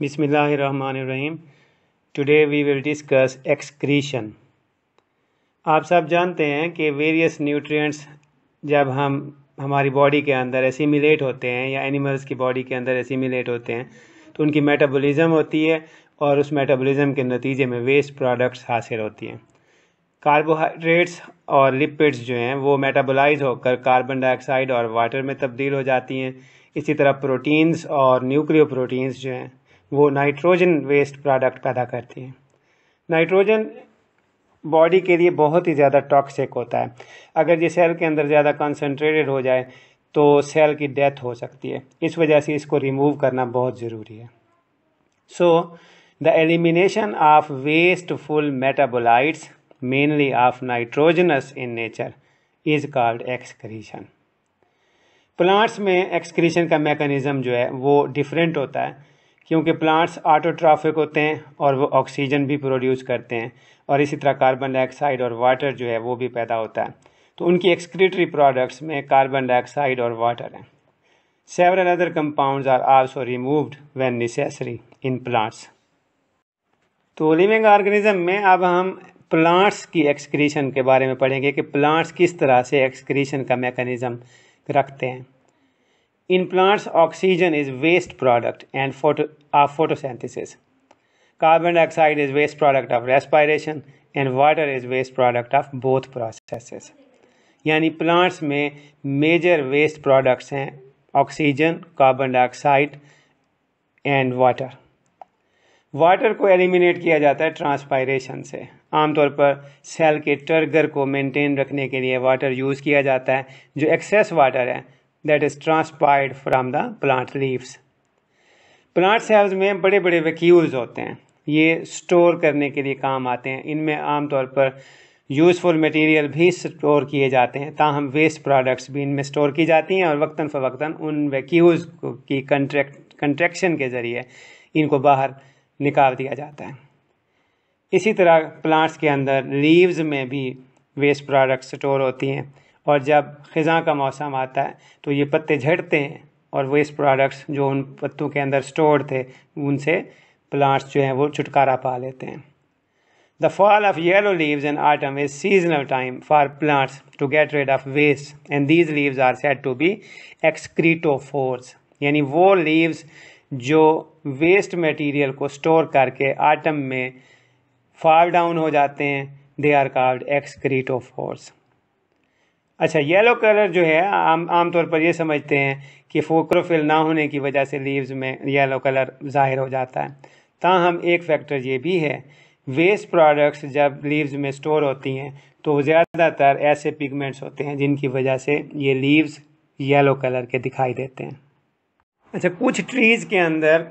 बिस्मिल्लाहिर्रहमानिर्रहीम। Today we will discuss excretion. आप सब जानते हैं कि वेरियस न्यूट्रिएंट्स जब हमारी बॉडी के अंदर एसिमिलेट होते हैं या एनिमल्स की बॉडी के अंदर एसिमिलेट होते हैं तो उनकी मेटाबॉलिज्म होती है और उस मेटाबॉलिज्म के नतीजे में वेस्ट प्रोडक्ट्स हासिल होती हैं। कार्बोहाइड्रेट्स और लिपिड्स जो हैं वो मेटाबोलाइज होकर कार्बन डाइऑक्साइड और वाटर में तब्दील हो जाती हैं। इसी तरह प्रोटीन्स और न्यूक्लियो प्रोटीन्स जो हैं वो नाइट्रोजन वेस्ट प्रोडक्ट पैदा करती हैं। नाइट्रोजन बॉडी के लिए बहुत ही ज़्यादा टॉक्सिक होता है। अगर ये सेल के अंदर ज़्यादा कंसनट्रेटेड हो जाए तो सेल की डेथ हो सकती है। इस वजह से इसको रिमूव करना बहुत ज़रूरी है। So the elimination of wasteful metabolites mainly of nitrogenous in nature is called excretion. Plants में एक्सक्रीशन का मैकेनिज्म जो है वो डिफरेंट होता है क्योंकि प्लांट्स ऑटोट्रॉफिक होते हैं और वो ऑक्सीजन भी प्रोड्यूस करते हैं और इसी तरह कार्बन डाइऑक्साइड और वाटर जो है वो भी पैदा होता है। तो उनकी एक्सक्रीटरी प्रोडक्ट्स में कार्बन डाइऑक्साइड और वाटर हैं। Several other compounds are also removed when necessary in plants. तो लिविंग ऑर्गेनिज्म में अब हम प्लांट्स की एक्सक्रीशन के बारे में पढ़ेंगे कि प्लांट्स किस तरह से एक्सक्रीशन का मैकेनिज्म रखते हैं। In plants, oxygen is waste product and of photosynthesis. Carbon dioxide is waste product of respiration and water is waste product of both processes. यानी प्लांट्स में मेजर वेस्ट प्रोडक्ट्स हैं oxygen, carbon dioxide and water. Water को eliminate किया जाता है transpiration से। आमतौर पर सेल के टर्गर को मेंटेन रखने के लिए वाटर यूज़ किया जाता है। जो एक्सेस वाटर है that is transpired from the plant leaves. Plant cells में बड़े बड़े वैक्यूल्स होते हैं। ये स्टोर करने के लिए काम आते हैं। इनमें आमतौर पर यूज़फुल मटेरियल भी स्टोर किए जाते हैं। ताहम वेस्ट प्रोडक्ट्स भी इनमें स्टोर की जाती हैं और वक्तन फ़वक्तन उन वैक्यूल्स की कंट्रैक्शन के ज़रिए इनको बाहर निकाल दिया जाता है। इसी तरह प्लांट्स के अंदर लीव्स में भी वेस्ट प्रोडक्ट्स स्टोर होती हैं और जब ख़ज़ां का मौसम आता है तो ये पत्ते झड़ते हैं और वेस्ट प्रोडक्ट्स जो उन पत्तों के अंदर स्टोर्ड थे उनसे प्लांट्स जो हैं वो छुटकारा पा लेते हैं। The fall of yellow leaves in autumn is seasonal time for plants to get rid of waste and these leaves are said to be excretophores. यानी वो लीव्स जो वेस्ट मटीरियल को स्टोर करके आटम में फॉल डाउन हो जाते हैं, they are called एक्सक्रीटोफोर्स। अच्छा, येलो कलर जो है आमतौर पर ये समझते हैं कि क्लोरोफिल ना होने की वजह से लीव्स में येलो कलर ज़ाहिर हो जाता है। ताहम एक फैक्टर ये भी है, वेस्ट प्रोडक्ट्स जब लीव्स में स्टोर होती हैं तो ज़्यादातर ऐसे पिगमेंट्स होते हैं जिनकी वजह से ये लीव्स येलो कलर के दिखाई देते हैं। अच्छा, कुछ ट्रीज़ के अंदर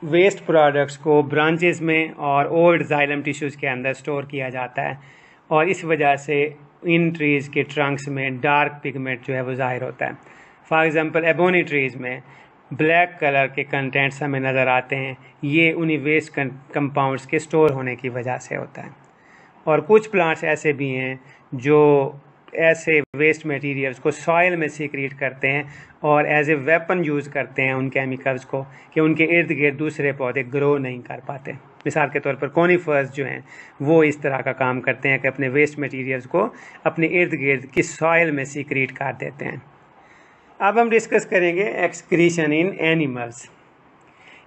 वेस्ट प्रोडक्ट्स को ब्रांचेस में और ओल्ड जाइलम टिश्यूज़ के अंदर स्टोर किया जाता है और इस वजह से इन ट्रीज़ के ट्रंक्स में डार्क पिगमेंट जो है वो ज़ाहिर होता है। फॉर एग्ज़ाम्पल एबोनी ट्रीज़ में ब्लैक कलर के कंटेंट्स हमें नज़र आते हैं। ये उन्हीं वेस्ट कंपाउंड्स के स्टोर होने की वजह से होता है। और कुछ प्लांट्स ऐसे भी हैं जो ऐसे वेस्ट मटेरियल्स को सॉइल में सीक्रेट करते हैं और एज ए वेपन यूज़ करते हैं उन केमिकल्स को कि उनके इर्द गिर्द दूसरे पौधे ग्रो नहीं कर पाते। मिसाल के तौर पर कोनिफर्स जो हैं वो इस तरह का काम करते हैं कि अपने वेस्ट मटेरियल्स को अपने इर्द गिर्द की सॉइल में सीक्रेट कर देते हैं। अब हम डिस्कस करेंगे एक्सक्रीशन इन एनिमल्स।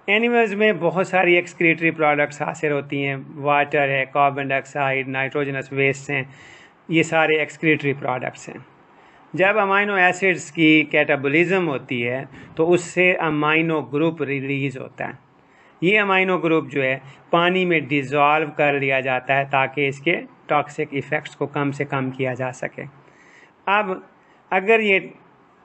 एनिमल्स में बहुत सारी एक्सक्रीटरी प्रोडक्ट्स हासिल होती हैं। वाटर है, कार्बन डाइऑक्साइड, नाइट्रोजनस वेस्ट हैं, ये सारे एक्सक्रीटरी प्रोडक्ट्स हैं। जब अमाइनो एसिड्स की कैटाबोलिज्म होती है तो उससे अमाइनो ग्रुप रिलीज़ होता है। ये अमाइनो ग्रुप जो है पानी में डिज़ोल्व कर लिया जाता है ताकि इसके टॉक्सिक इफ़ेक्ट्स को कम से कम किया जा सके। अब अगर ये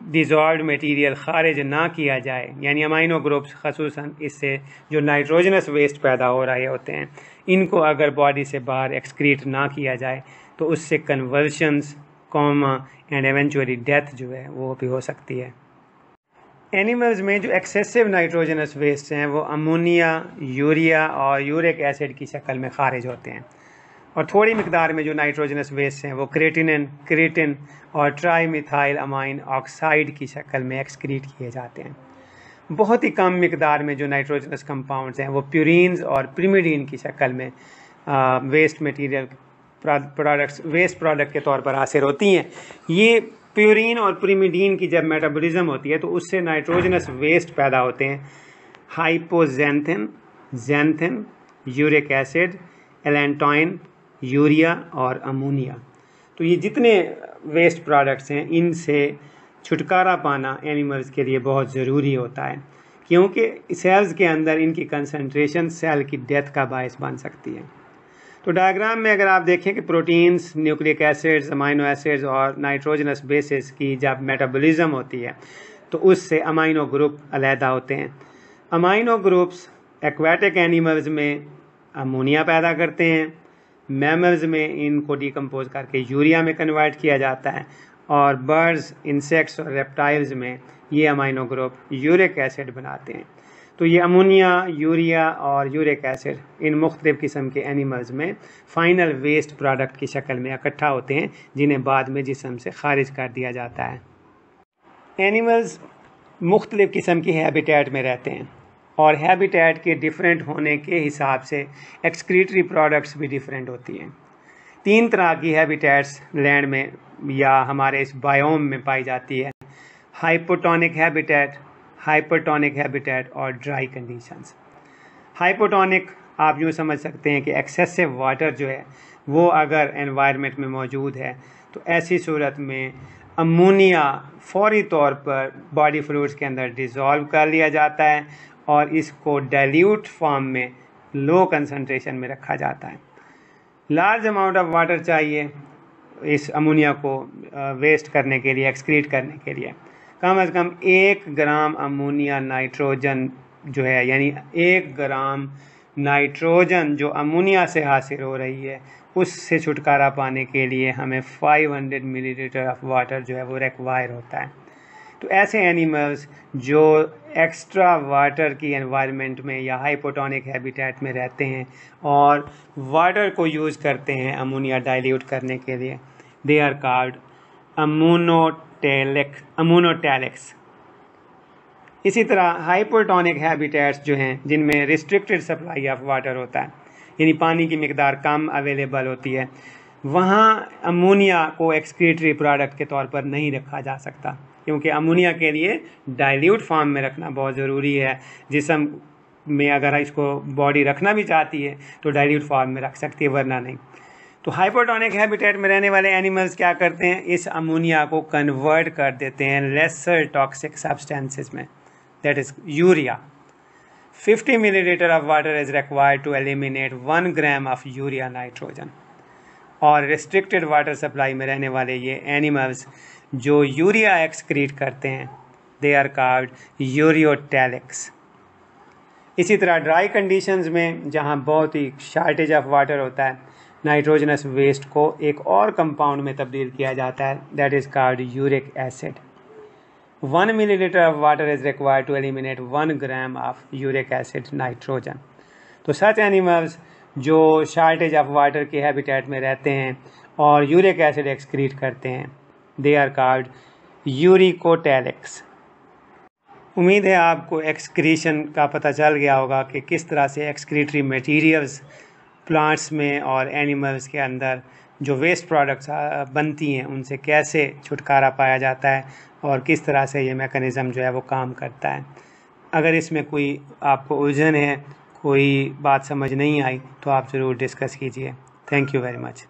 डिज़ोल्व्ड मटेरियल खारिज ना किया जाए, यानी अमाइनो ग्रुप्स ख़ुसूसन इससे जो नाइट्रोजनस वेस्ट पैदा हो रहे होते हैं इनको अगर बॉडी से बाहर एक्सक्रीट ना किया जाए तो उससे convulsions, coma and eventually death जो है वो भी हो सकती है। एनिमल्स में जो एक्सेसिव नाइट्रोजनस वेस्ट हैं वो अमोनिया, यूरिया और यूरिक एसिड की शक्ल में खारिज होते हैं और थोड़ी मिकदार में जो नाइट्रोजनस वेस्ट हैं वो क्रेटिन और ट्राईमिथाइल अमाइन ऑक्साइड की शक्ल में एक्सक्रीट किए जाते हैं। बहुत ही कम मिकदार में जो नाइट्रोजनस कंपाउंड्स हैं वो प्यूरिन्स और प्रिमिडीन की शक्ल में वेस्ट मटेरियल वेस्ट प्रोडक्ट के तौर पर हासिल होती हैं। ये प्यूरिन और प्रिमिडीन की जब मेटाबॉलिज्म होती है तो उससे नाइट्रोजनस वेस्ट पैदा होते हैं, hypoxanthine, xanthine, uric acid, allantoin, urea और अमोनिया। तो ये जितने वेस्ट प्रोडक्ट्स हैं इनसे छुटकारा पाना एनिमल्स के लिए बहुत ज़रूरी होता है, क्योंकि सेल्स के अंदर इनकी कंसंट्रेशन सेल की डेथ का बायस बन सकती है। तो डायग्राम में अगर आप देखें कि proteins, nucleic acids, amino acids और नाइट्रोजनस बेसिस की जब मेटाबॉलिज्म होती है तो उससे अमाइनो ग्रुप अलहदा होते हैं। अमाइनो ग्रुप्स एक्वाटिक एनिमल्स में अमोनिया पैदा करते हैं, मैमल्स में इनको डिकम्पोज करके यूरिया में कन्वर्ट किया जाता है, और बर्ड्स, इंसेक्ट्स और रेप्टाइल्स में ये अमाइनो ग्रुप यूरिक एसिड बनाते हैं। तो ये अमोनिया, यूरिया और यूरिक एसिड इन मुख्तलिफ किस्म के एनिमल्स में फाइनल वेस्ट प्रोडक्ट की शक्ल में इकट्ठा होते हैं, जिन्हें बाद में जिस्म से खारिज कर दिया जाता है। एनिमल्स मुख्तलिफ किस्म की हैबिटेट में रहते हैं और हैबिटेट के डिफरेंट होने के हिसाब से एक्सक्रीटरी प्रोडक्ट्स भी डिफरेंट होती हैं। 3 तरह की हैबिटेट्स लैंड में या हमारे इस बायोम में पाई जाती है: हाइपोटोनिक हैबिटेट, हाइपरटोनिक हैबिटेट और ड्राई कंडीशंस। हाइपोटोनिक आप यूँ समझ सकते हैं कि एक्सेसिव वाटर जो है वो अगर एनवायरनमेंट में मौजूद है तो ऐसी सूरत में अमोनिया फौरी तौर पर बॉडी फ्लूइड्स के अंदर डिज़ोल्व कर लिया जाता है और इसको डाइल्यूट फॉर्म में लो कंसंट्रेशन में रखा जाता है। लार्ज अमाउंट ऑफ वाटर चाहिए इस अमोनिया को वेस्ट करने के लिए, एक्सक्रीट करने के लिए। कम से कम 1 ग्राम अमोनिया नाइट्रोजन जो है, यानी 1 ग्राम नाइट्रोजन जो अमोनिया से हासिल हो रही है उससे छुटकारा पाने के लिए हमें 500 मिलीलीटर ऑफ वाटर जो है वो रिक्वायर होता है। तो ऐसे एनिमल्स जो एक्स्ट्रा वाटर की एनवायरनमेंट में या हाइपोटोनिक हैबिटेट में रहते हैं और वाटर को यूज़ करते हैं अमोनिया डाइल्यूट करने के लिए, दे आर कॉल्ड अमोनोटैलिक्स। इसी तरह हाइपोटोनिक हैबिटेट्स जो हैं जिनमें रिस्ट्रिक्टेड सप्लाई ऑफ वाटर होता है, यानी पानी की मिकदार कम अवेलेबल होती है, वहाँ अमोनिया को एक्सक्रीटरी प्रोडक्ट के तौर पर नहीं रखा जा सकता, क्योंकि अमोनिया के लिए डाइल्यूट फॉर्म में रखना बहुत ज़रूरी है। जिस्म में अगर इसको बॉडी रखना भी चाहती है तो डाइल्यूट फॉर्म में रख सकती है, वरना नहीं। तो हाइपोटोनिक हैबिटेट में रहने वाले एनिमल्स क्या करते हैं, इस अमोनिया को कन्वर्ट कर देते हैं लेसर टॉक्सिक सब्सटेंसेस में, that is urea. 50 millilitre of water is required to eliminate 1 gram of urea nitrogen. और रिस्ट्रिक्टेड वाटर सप्लाई में रहने वाले ये एनिमल्स जो यूरिया एक्सक्रीट करते हैं, दे आर कॉल्ड यूरियोटैलिक्स। इसी तरह ड्राई कंडीशंस में जहाँ बहुत ही शार्टेज ऑफ वाटर होता है, नाइट्रोजनस वेस्ट को एक और कंपाउंड में तब्दील किया जाता है, that is called uric acid. 1 millilitre of water is required to eliminate 1 gram of uric acid nitrogen. तो सच एनिमल्स जो शार्टेज ऑफ वाटर के हैबिटेट में रहते हैं और यूरिक एसिड एक्सक्रीट करते हैं, दे आर कॉल्ड यूरिकोटैलिक्स। उम्मीद है आपको एक्सक्रीशन का पता चल गया होगा कि किस तरह से एक्सक्रीटरी मटेरियल्स प्लांट्स में और एनिमल्स के अंदर जो वेस्ट प्रोडक्ट्स बनती हैं उनसे कैसे छुटकारा पाया जाता है और किस तरह से ये मैकेनिज़्म जो है वो काम करता है। अगर इसमें कोई आपको उलझन है, कोई बात समझ नहीं आई, तो आप ज़रूर डिस्कस कीजिए। Thank you very much.